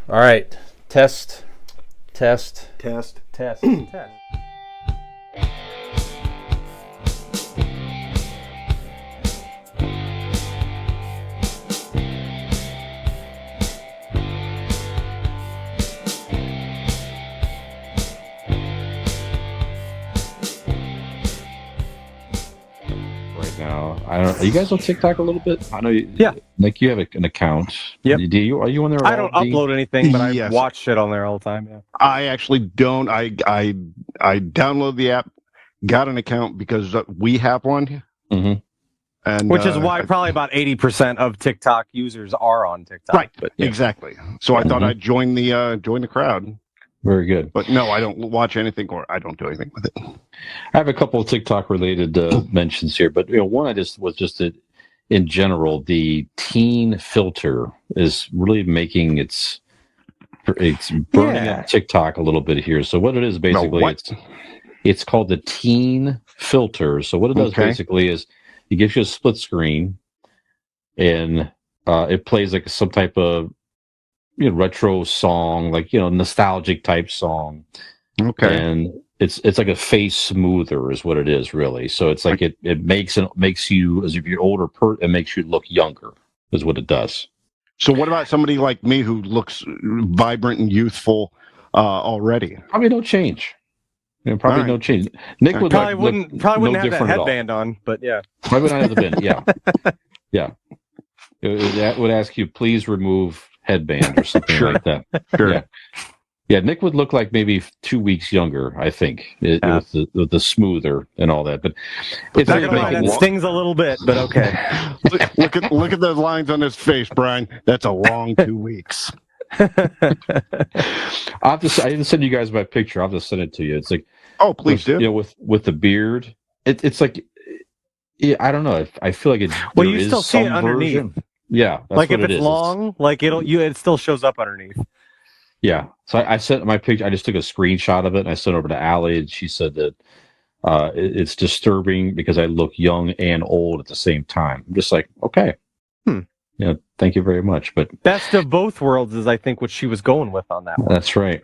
All right. Test. Test. Test. Right now, I don't. Are you guys on TikTok a little bit? I know. Yeah. Like you have an account. Yep. Do you? Are you on there? I don't upload anything, but Yes. I watch shit on there all the time. Yeah. I actually don't. I download the app, got an account because we have one, Mm-hmm. and Which is why probably about 80% of TikTok users are on TikTok. right, But yeah. exactly. So I thought I'd join the crowd. Very good. But no, I don't watch anything or I don't do anything with it. I have a couple of TikTok related mentions here, but one I just was just that in general, the teen filter is really making it's burning up TikTok a little bit here. So what it is basically, it's called the teen filter. So what it does basically is it gives you a split screen, and it plays like some type of retro song, like nostalgic type song. Okay. And it's like a face smoother is what it is really. So it's like it makes you, as if you're older, it makes you look younger is what it does. So what about somebody like me who looks vibrant and youthful already? Probably no change. Probably no change. Nick would probably wouldn't have that headband on, but yeah. Probably not have the band. Yeah. Yeah. That would ask you, please remove headband or something like that. Sure. Yeah. Yeah, Nick would look like maybe 2 weeks younger, I think, with the smoother and all that. But it's it stings a little bit, but okay. look at the lines on his face, Brian. That's a long 2 weeks. I didn't send you guys my picture. I'll just send it to you. It's like, oh, please do. With the beard, it's like, I don't know. I feel like it. Well, you still see it underneath. Version. Yeah, that's like what if it's long, like it still shows up underneath. Yeah. So I sent my picture. I just took a screenshot of it and I sent it over to Allie, and she said that it's disturbing because I look young and old at the same time. I'm just like, okay. Thank you very much. But best of both worlds is, I think, what she was going with on that one. That's right.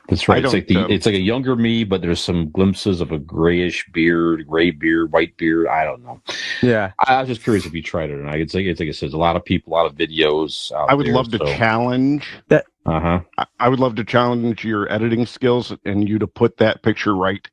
That's right. It's like a younger me, but there's some glimpses of a grayish beard, gray beard, white beard. I don't know. Yeah. I was just curious if you tried it, and it's like I said, a lot of people, a lot of videos out I would love to challenge that. I would love to challenge your editing skills and you to put that picture right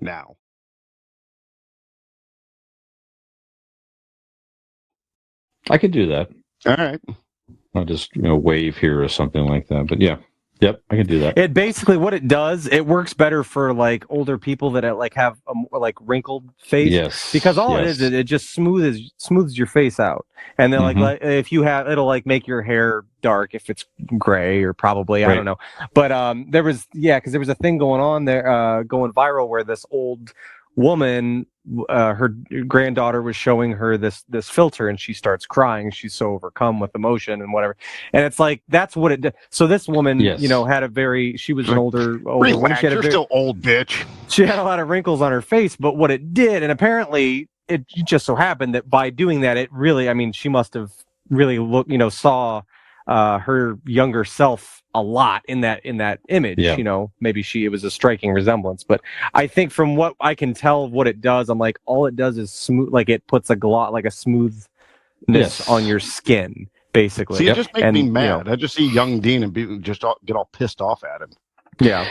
now. I could do that. All right. I'll just wave here or something like that. But yeah. Yep, I can do that. It basically, what it does, it works better for like older people that have a like wrinkled face. Yes, because all it is, it just smooths your face out, and then like if you have, it'll like make your hair dark if it's gray or probably I don't know. But there was a thing going on there, going viral where this old woman, her granddaughter was showing her this filter, and she starts crying. She's so overcome with emotion and whatever, and it's like that's what it did. So this woman, she was an older woman. You're still old, bitch. She had a lot of wrinkles on her face, but what it did, and apparently it just so happened that by doing that, it really, she must have really saw her younger self a lot in that image. Maybe it was a striking resemblance, but I think from what I can tell of what it does, I'm like, all it does is smooth, like it puts a smoothness on your skin, basically. See, it just makes me mad. I just see young Dean and get all pissed off at him. Yeah.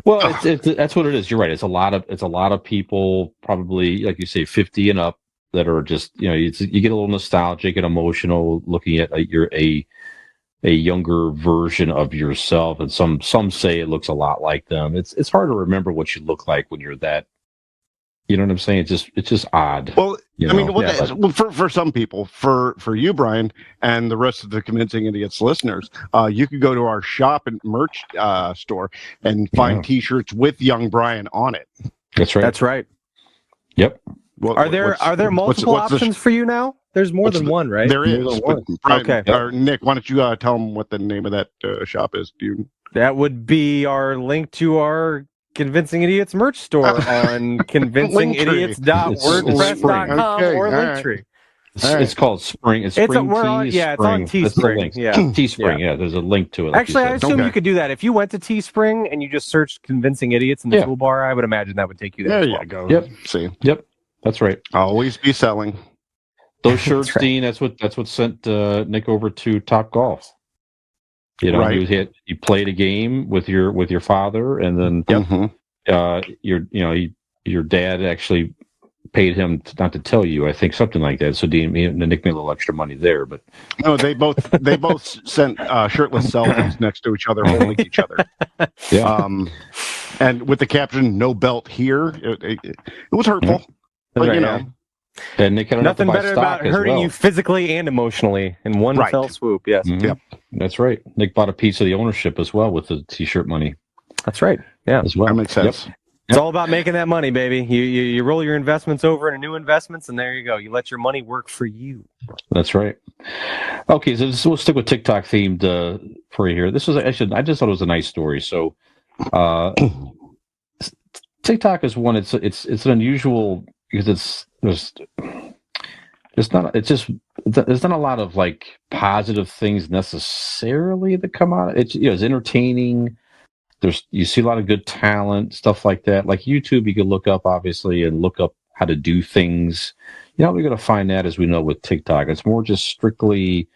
Well, that's what it is. You're right. It's a lot of people, probably like you say, 50 and up, that are just you get a little nostalgic and emotional looking at a younger version of yourself, and some say it looks a lot like them. It's hard to remember what you look like when you're that. You know what I'm saying? It's just odd. Well, for some people, for you, Brian, and the rest of the Convincing Idiots listeners, you could go to our shop and merch store and find T-shirts with young Brian on it. That's right. That's right. Yep. Are there multiple options for you now? There's more than one, right? There is. Brian, okay. Or Nick, why don't you tell them what the name of that shop is? That would be our link to our Convincing Idiots merch store on convincingidiots.wordpress.com or Linktree. It's called Spring. It's It's Spring on, Tea. yeah, Spring. it's on That's the Teespring. link. Yeah, Teespring. Yeah, there's a link to it. Like actually, I assume Okay. you could do that if you went to Teespring and you just searched "convincing idiots" in the toolbar. I would imagine that would take you there. There as well. you go. Yep. See. Yep. That's right. Always be selling. Those shirts, That's right. Dean. That's what sent Nick over to Top Golf. You know, Right. you played a game with your father, and then your dad actually paid him not to tell you. I think something like that. So Dean and Nick made a little extra money there, but No, they both sent shirtless selfies next to each other, holding each other. yeah, And with the caption "No belt here." It was hurtful, but Right, you yeah. know. and Nick had Nothing to buy better stock about as hurting well. you physically and emotionally in one Right. fell swoop. Yes, Mhm. Yep. That's right. Nick bought a piece of the ownership as well with the T-shirt money that's right. Yeah, as well. That makes sense. Yep. it's all about making that money, baby. You roll your investments over into new investments, and there you go. You let your money work for you. That's right. Okay, so we'll stick with TikTok themed for you here. This was I just thought it was a nice story. So, TikTok is one. It's an unusual because there's not a lot of like positive things necessarily that come out. It's entertaining. You see a lot of good talent, stuff like that. Like YouTube, you can look up obviously and look up how to do things. You're not really going to find that, as we know, with TikTok. It's more just strictly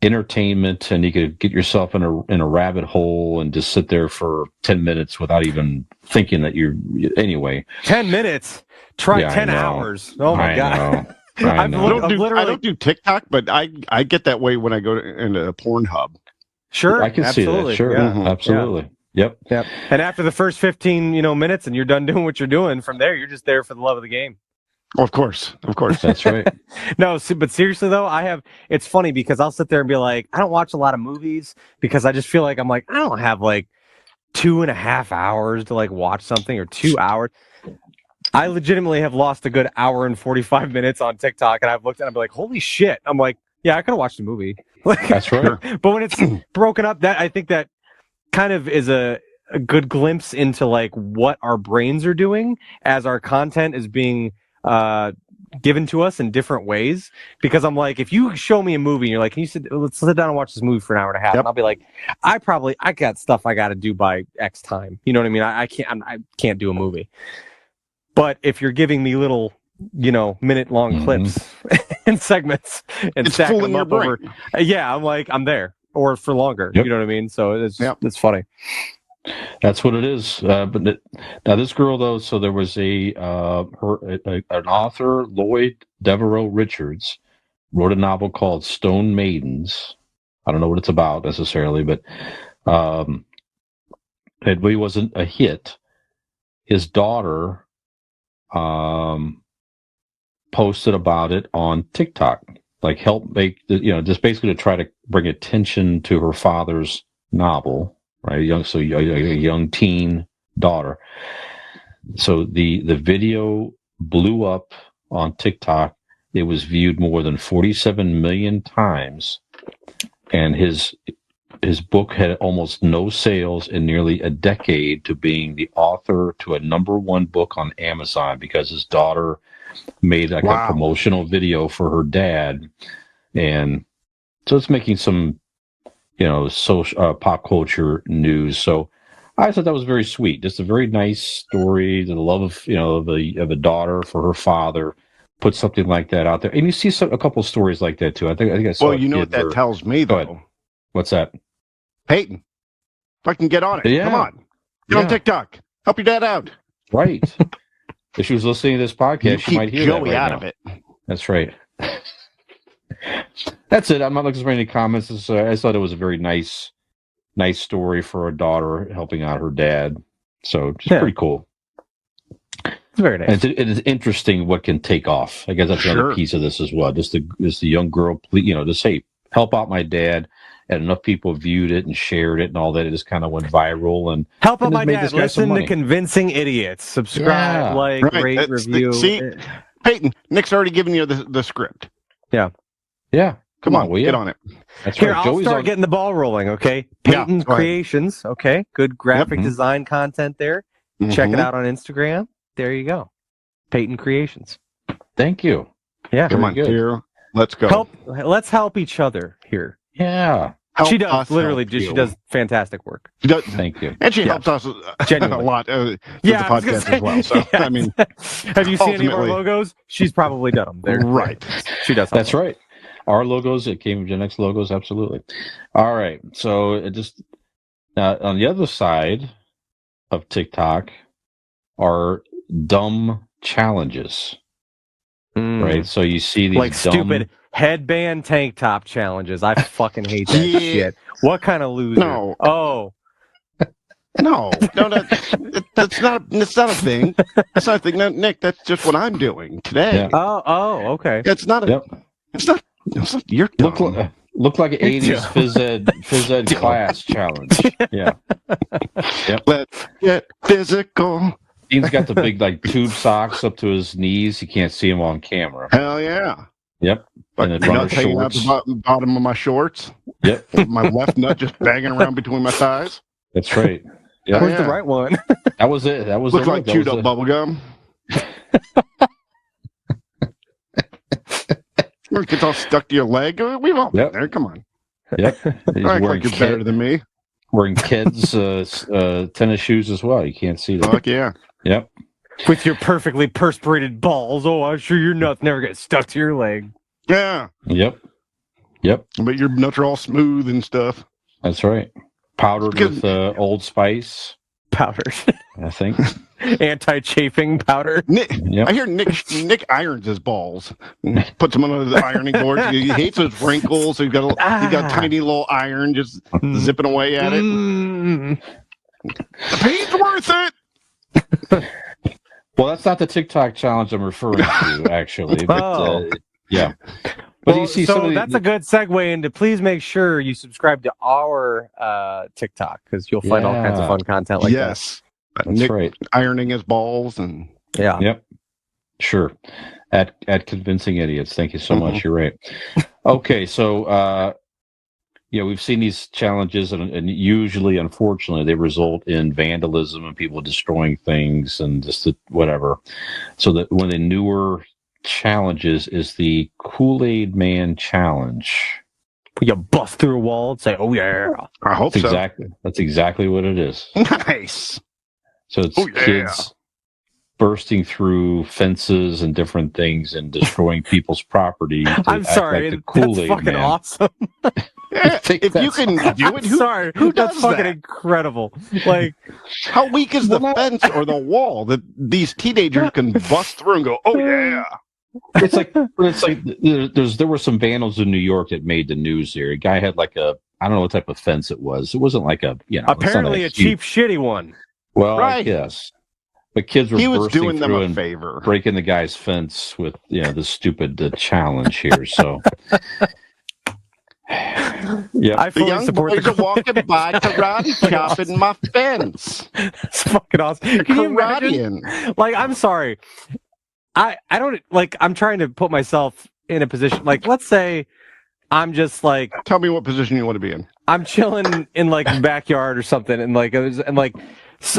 entertainment, and you could get yourself in a rabbit hole and just sit there for 10 minutes without even thinking that you're anyway. 10 minutes. Try Yeah, 10 I know. hours. Oh my God. I know. I don't do TikTok, but I get that way when I go into Pornhub. Sure, I can absolutely. see that. Sure, Yeah. absolutely. Yep. Yep. And after the first 15 minutes, and you're done doing what you're doing, from there you're just there for the love of the game. Of course. That's right. No, but seriously though, it's funny because I'll sit there and be like, I don't watch a lot of movies because I just feel like I don't have like 2.5 hours to like watch something, or 2 hours. I legitimately have lost a good hour and 45 minutes on TikTok, and I've looked at it and I'm like, holy shit. I'm like, yeah, I could have watched a movie. That's right. But when it's broken up, I think that kind of is a good glimpse into like what our brains are doing as our content is being given to us in different ways. Because I'm like, if you show me a movie and you're like, let's sit down and watch this movie for an hour and a half, and I'll be like, I got stuff I got to do by X time. You know what I mean? I can't do a movie. But if you're giving me little, minute-long clips and segments and It's stack fooling them up your over, brain. I'm like, I'm there, or for longer. Yep. You know what I mean? So it's funny. That's what it is. But now this girl, though, so there was an author, Lloyd Devereaux Richards, wrote a novel called Stone Maidens. I don't know what it's about necessarily, but it really wasn't a hit. His daughter posted about it on TikTok, like help make just basically to try to bring attention to her father's novel, right? A young teen daughter. So the video blew up on TikTok. It was viewed more than 47 million times, and his book had almost no sales in nearly a decade, to being the author to a #1 book on Amazon because his daughter made a promotional video for her dad. And so it's making some, social pop culture news. So I thought that was very sweet. Just a very nice story, the love of a daughter for her father. Put something like that out there, and you see a couple of stories like that too. I think I saw. Well, you know what that tells me, though. What's that? Peyton, if I can get on it, Yeah. come on, get on TikTok, help your dad out. Right. If she was listening to this podcast, she might hear Joey that right out now. of it. That's right. That's it. I'm not looking for any comments. I just thought it was a very nice story for a daughter helping out her dad. So just pretty cool. It's very nice. And it is interesting what can take off. I guess that's another piece of this as well. Just the young girl, just say, help out my dad. And enough people viewed it and shared it and all that. It just kind of went viral. And help out my dad. Listen to Convincing Idiots. Subscribe, rate, review. See, Peyton, Nick's already given you the script. Yeah. Yeah. Come on, get on it. That's Here, right. I'll start getting the ball rolling, okay? Peyton Creations, okay? Good graphic design content there. Check it out on Instagram. There you go. Peyton Creations. Thank you. Yeah. Come on, here. Let's go. Let's help each other here. Yeah. Help she does us literally. help She you. does fantastic work. Thank you. And she helps us Genuinely. a lot with Yeah, the podcast as well. So I mean, have you seen any of our ultimately- logos? She's probably done them. They're right. She does. That's right. Our logos, it came from Gen X logos, absolutely. All right. So it just on the other side of TikTok are dumb challenges. Right? So you see these like dumb, stupid headband tank top challenges. I fucking hate that Yeah. shit. What kind of loser? No. Oh. No, that's not a thing. That's not a thing. No, Nick, that's just what I'm doing today. Yeah. Oh, okay. It's not Yep. It's not you're dumb. Look like an 80s phys ed class challenge. Yeah. Yep. Let's get physical. Dean's got the big like tube socks up to his knees. You can't see him on camera. Hell yeah. Yep. But And then runner nuts hanging out shorts. the bottom of my shorts. Yep. My left nut just banging around between my thighs. That's right. Yeah. Where's the right one? That was it. That was Looks the like that chewed was up bubble gum. It gets all stuck to your leg. We've all been there. Come on. Yep. He's Act wearing like you're better than me. wearing kids tennis shoes as well. You can't see them. Fuck yeah. Yep. With your perfectly perspirated balls. Oh, I'm sure your nuts never get stuck to your leg. Yeah. Yep. Yep. But your nuts are all smooth and stuff. That's right. Powdered with Old Spice, Powder. I think. Anti-chafing powder. Nick, Yep. I hear Nick irons his balls. Puts them on the ironing board. He hates those wrinkles. So he's got a tiny little iron just zipping away at it. The pain's worth it. Well, that's not the TikTok challenge I'm referring to, actually. But, yeah. But Well, you see so that's a good segue into please make sure you subscribe to our TikTok because you'll find all kinds of fun content like yes. That's Nick right. ironing his balls and that. Yeah. Yep. Sure. At Convincing Idiots. Thank you so much. You're right. Okay, so we've seen these challenges, and usually, unfortunately, they result in vandalism and people destroying things and just whatever. So that one of the newer challenges is the Kool-Aid Man Challenge. You bust through a wall and say, "Oh yeah." I hope so. That's exactly what it is. Nice. So it's kids bursting through fences and different things and destroying people's property. I'm sorry, like the Kool-Aid that's fucking Man. awesome. Yeah, if you can do it, Sorry, who that's does fucking that? Incredible. Like, how weak is the fence or the wall that these teenagers can bust through and go, "Oh yeah." It's like there were some vandals in New York that made the news here. A guy had like I don't know what type of fence it was. It wasn't like apparently a cheap, shitty one. Well, Right. I guess. But kids were He was bursting doing them through a and favor. breaking the guy's fence with the stupid challenge here. So yeah, I The fully young support boys the are walking by karate chopping my fence. It's fucking awesome. Can you imagine? Karateing. Like, I'm sorry. I don't like. I'm trying to put myself in a position. Like, let's say I'm just like Tell me what position you want to be in. I'm chilling in like the backyard or something, and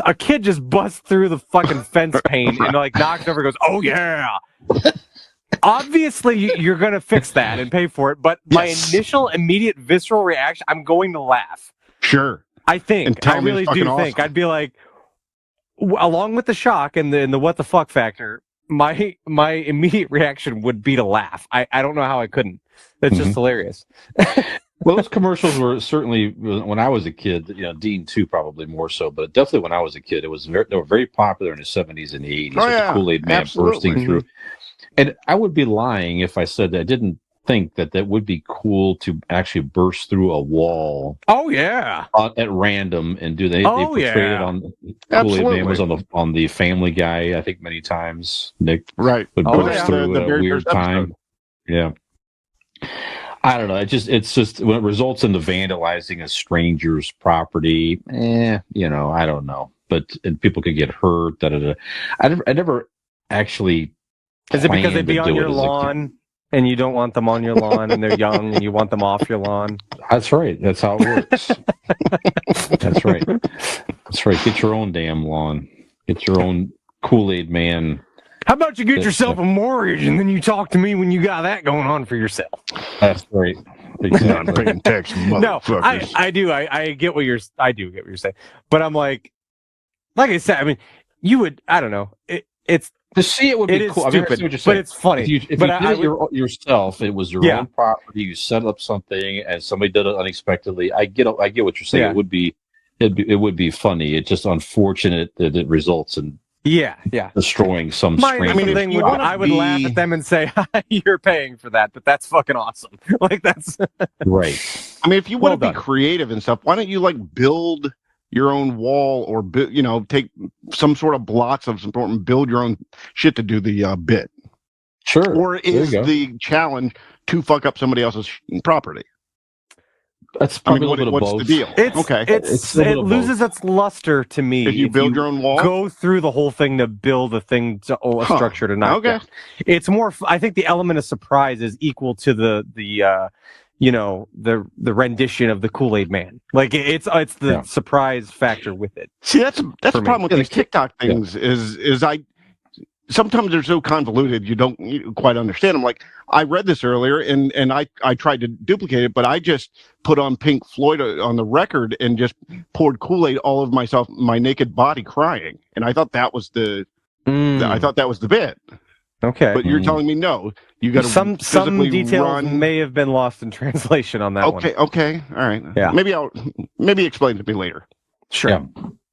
a kid just busts through the fucking fence pane and like knocks over, and goes, "Oh yeah." Obviously, you're gonna fix that and pay for it, but my initial, immediate, visceral reaction, I'm going to laugh. Sure. I think And tell I me it's really fucking do awesome. think I'd be like, along with the shock and the what the fuck factor. My immediate reaction would be to laugh. I don't know how I couldn't. That's just hilarious. Well, those commercials were certainly when I was a kid. Dean too, probably more so, but definitely when I was a kid, they were very popular in the 70s and the 80s. Oh, with yeah. the Kool-Aid Man Absolutely. bursting through. And I would be lying if I said that I didn't think that would be cool to actually burst through a wall. Oh yeah, At random and do they Oh, portrayed yeah. it on Kool-Aid Absolutely. Man was on the Family Guy, I think many times. Nick Right. would Oh, burst yeah. through The at a very weird first episode. time. Yeah. I don't know. It's just when it results in the vandalizing a stranger's property. I don't know. And people could get hurt. I never actually. Is it because planned they'd be to on do your it as a kid. lawn and you don't want them on your lawn and they're young and you want them off your lawn? That's right. That's how it works. That's right. That's right. Get your own damn lawn. Get your own Kool-Aid Man How about you get yourself a mortgage and then you talk to me when you got that going on for yourself? That's right. Exactly. Paying tax, No, motherfuckers. I do. I get what you're saying. But I'm like I said, I mean, you would, I don't know. It's To see it would be cool. Stupid, I see what you're saying. but it's funny. If you but did it yourself, it was your own property. You set up something, and somebody did it unexpectedly. I get what you're saying. Yeah. It would be funny. It's just unfortunate that it results in destroying some. I would laugh at them and say, "You're paying for that," but that's fucking awesome. Like that's right. I mean, if you want to be creative and stuff, why don't you build your own wall or take some sort of blocks of support and build your own shit to do the bit? Sure. Or is the challenge to fuck up somebody else's property? That's probably a little bit of both. What's the deal? It loses its luster to me if you build your own wall. Go through the whole thing to build a thing to a structure to knock down. It's more. I think the element of surprise is equal to the rendition of the Kool-Aid Man. Like it's the surprise factor with it. See, that's the problem with these TikTok things is sometimes they're so convoluted you don't quite understand them. Like I read this earlier and I tried to duplicate it, but I just put on Pink Floyd on the record and just poured Kool-Aid all over myself, my naked body crying. And I thought that was the bit. Okay. But you're telling me no. You got to some details may have been lost in translation on that one. Okay. All right. Yeah. Maybe explain it to me later. Sure. Yeah.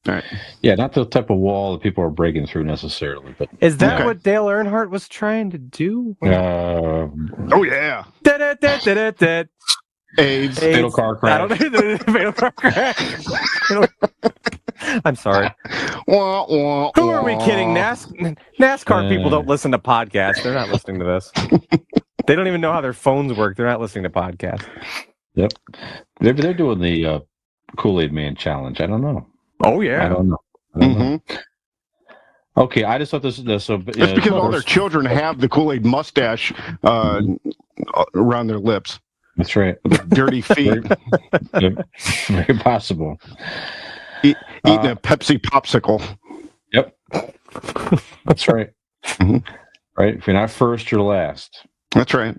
All right. Yeah, not the type of wall that people are breaking through necessarily, but is that what Dale Earnhardt was trying to do? Oh yeah. AIDS. Fatal car crash. Fatal car crash. I'm sorry. Who are we kidding? NASCAR people don't listen to podcasts. They're not listening to this. They don't even know how their phones work. They're not listening to podcasts. Yep. They're doing the Kool-Aid Man challenge. I don't know. Oh, yeah. I don't know. Okay, I just thought this. That's because all their children have the Kool-Aid mustache around their lips. That's right. Dirty feet. Very possible. Eating a Pepsi popsicle. Yep. That's right. Right. If you're not first, you're last. That's right.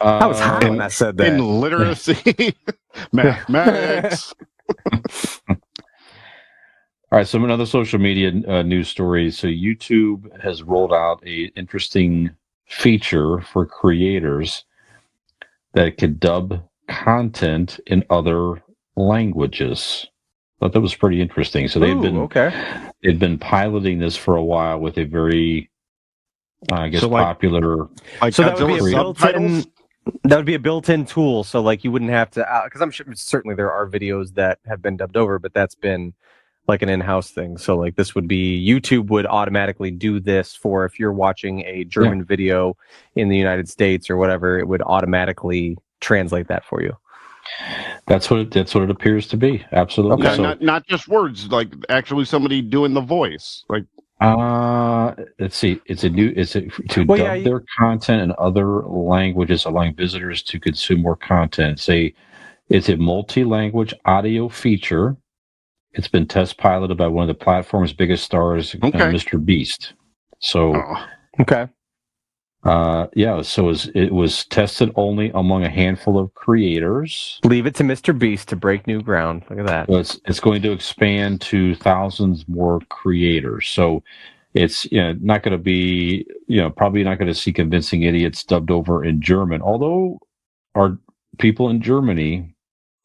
I was high when I said that. In literacy, mathematics. All right, some another social media news stories. So YouTube has rolled out a interesting feature for creators that could dub content in other languages. I thought that was pretty interesting. So they've been piloting this for a while with a very, popular. So that would be a built-in. That would be a built-in tool. So you wouldn't have to, because I'm sure certainly there are videos that have been dubbed over, but that's been an in-house thing. So this would be YouTube would automatically do this for if you're watching a German video in the United States or whatever, it would automatically translate that for you. That's what it appears to be. Absolutely. Okay. So, not just words, actually somebody doing the voice. Let's see. To dub their content in other languages, allowing visitors to consume more content. It's a multi-language audio feature. It's been test piloted by one of the platform's biggest stars, Mr. Beast. So, so it was tested only among a handful of creators. Leave it to Mr. Beast to break new ground. Look at that. So it's going to expand to thousands more creators. So it's not going to be probably not going to see Convincing Idiots dubbed over in German. Although our people in Germany,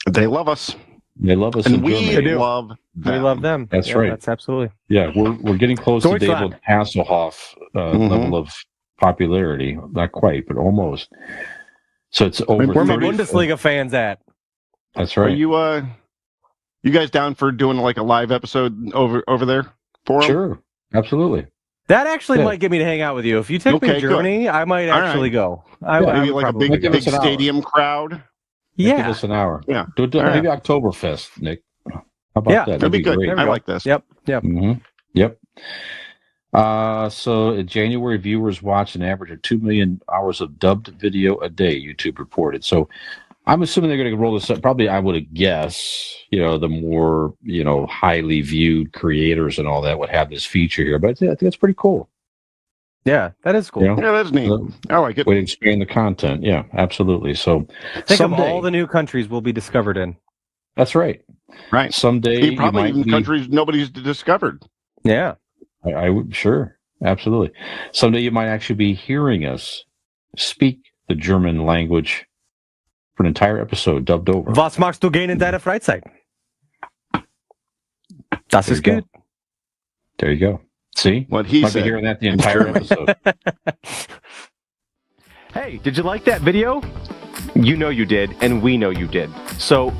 they love us. They love us, and in we Germany. love them. We love them. That's right. That's absolutely. Yeah, we're getting close to David Hasselhoff level of popularity. Not quite, but almost. So it's over. Where my Bundesliga fans at? That's right. Are you guys down for doing a live episode over there for them? Sure, absolutely. That actually might get me to hang out with you. If you take me to Germany, good. I might actually go. Maybe a big stadium crowd. Yeah. Give us an hour. Yeah. Maybe Oktoberfest, Nick. How about that? That'd be good. Great. I like this. Yep. Mm-hmm. Yep. So in January, viewers watched an average of 2 million hours of dubbed video a day, YouTube reported. So I'm assuming they're going to roll this up. Probably, I would guess, the more, highly viewed creators and all that would have this feature here. But I think it's pretty cool. Yeah, that is cool. You know? Yeah, that's neat. I like it. Way to expand the content. Yeah, absolutely. So Think someday, of all the new countries we'll be discovered in. that's right. Right. Someday you Probably might even be, countries nobody's discovered. Yeah. I would sure, absolutely. Someday you might actually be hearing us speak the German language for an entire episode dubbed over. Was machst du gern in deiner Freizeit? Das There ist you go. gut. There you go. See? What he Might said. be hearing that the entire episode. Hey, did you like that video? You know you did, and we know you did. So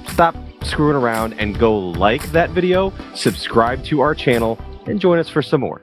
stop screwing around and go like that video, subscribe to our channel, and join us for some more.